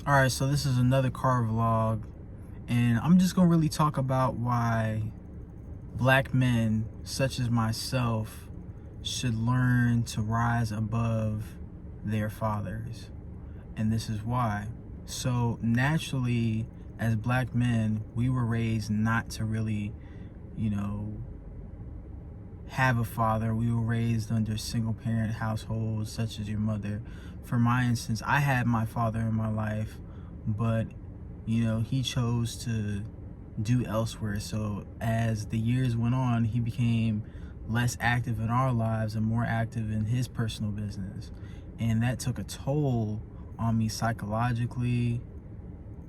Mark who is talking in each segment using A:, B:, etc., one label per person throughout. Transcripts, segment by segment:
A: All right, so this is another car vlog, and I'm just gonna really talk about why black men, such as myself, should learn to rise above their fathers. And this is why. So naturally, as black men, we were raised not to really, you know, have a father. We were raised under single parent households, such as your mother. For my instance, I had my father in my life, but he chose to do elsewhere. So as the years went on, he became less active in our lives and more active in his personal business. And that took a toll on me psychologically,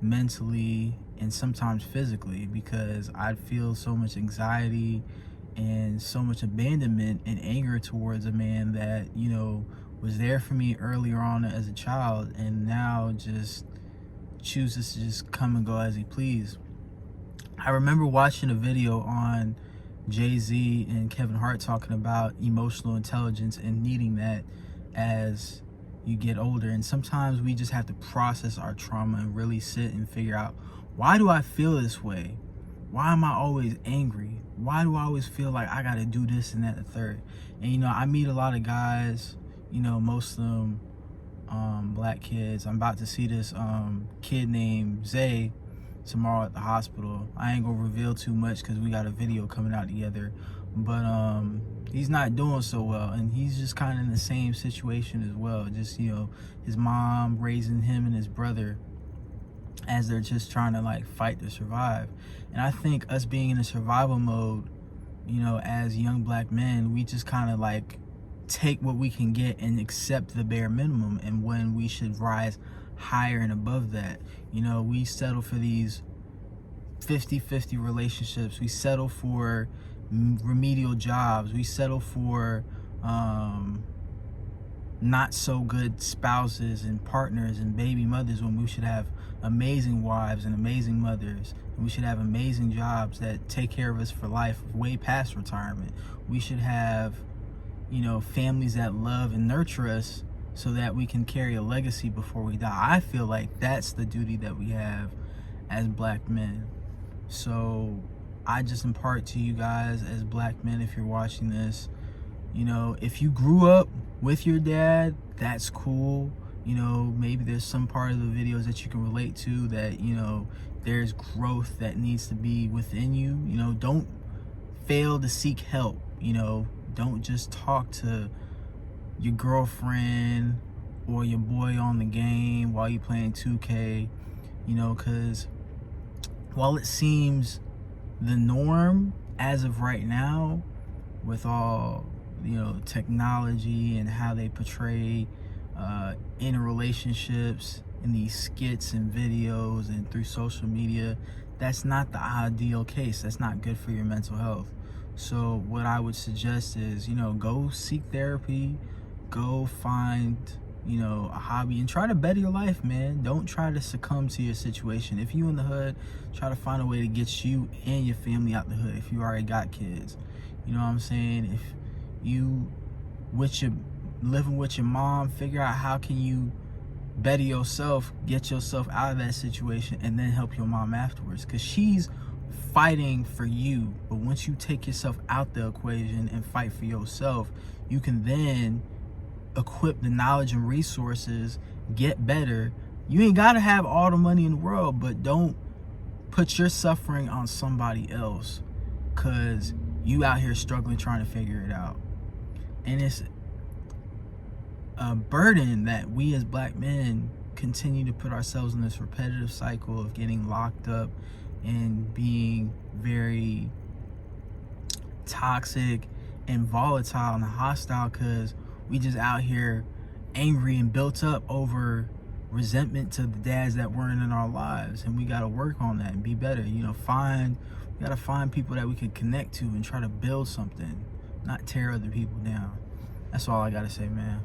A: mentally, and sometimes physically, because I'd feel so much anxiety and so much abandonment and anger towards a man that was there for me earlier on as a child, and now just chooses to just come and go as he please. I remember watching a video on Jay-Z and Kevin Hart talking about emotional intelligence and needing that as you get older. And sometimes we just have to process our trauma and really sit and figure out, why do I feel this way? Why am I always angry? Why do I always feel like I gotta do this and that and the third? And I meet a lot of guys, most of them black kids. I'm about to see this kid named Zay tomorrow at the hospital. I ain't gonna reveal too much because we got a video coming out together, but he's not doing so well, and he's just kind of in the same situation as well. Just his mom raising him and his brother as they're just trying to like fight to survive. And I think us being in a survival mode, as young black men, we just kind of like take what we can get and accept the bare minimum, and when we should rise higher and above that. We settle for these 50-50 relationships. We settle for remedial jobs. We settle for not so good spouses and partners and baby mothers, when we should have amazing wives and amazing mothers. We should have amazing jobs that take care of us for life, way past retirement. We should have families that love and nurture us so that we can carry a legacy before we die. I feel like that's the duty that we have as black men. So I just impart to you guys as black men, if you're watching this, if you grew up with your dad, that's cool. Maybe there's some part of the videos that you can relate to, that there's growth that needs to be within you. Don't fail to seek help. Don't just talk to your girlfriend or your boy on the game while you're playing 2K, because while it seems the norm as of right now, with all technology and how they portray interrelationships in these skits and videos and through social media, that's not the ideal case. That's not good for your mental health. So what I would suggest is, go seek therapy, go find, a hobby, and try to better your life, man. Don't try to succumb to your situation. If you in the hood, try to find a way to get you and your family out the hood if you already got kids. You know what I'm saying? If you living with your mom, figure out how can you better yourself, get yourself out of that situation, and then help your mom afterwards, because she's fighting for you. But once you take yourself out the equation and fight for yourself, you can then equip the knowledge and resources, get better. You ain't got to have all the money in the world, but don't put your suffering on somebody else, because you out here struggling trying to figure it out. And it's a burden that we as black men continue to put ourselves in this repetitive cycle of getting locked up and being very toxic and volatile and hostile, because we just out here angry and built up over resentment to the dads that weren't in our lives. And we got to work on that and be better. We got to find people that we can connect to and try to build something, not tear other people down. That's all I got to say, man.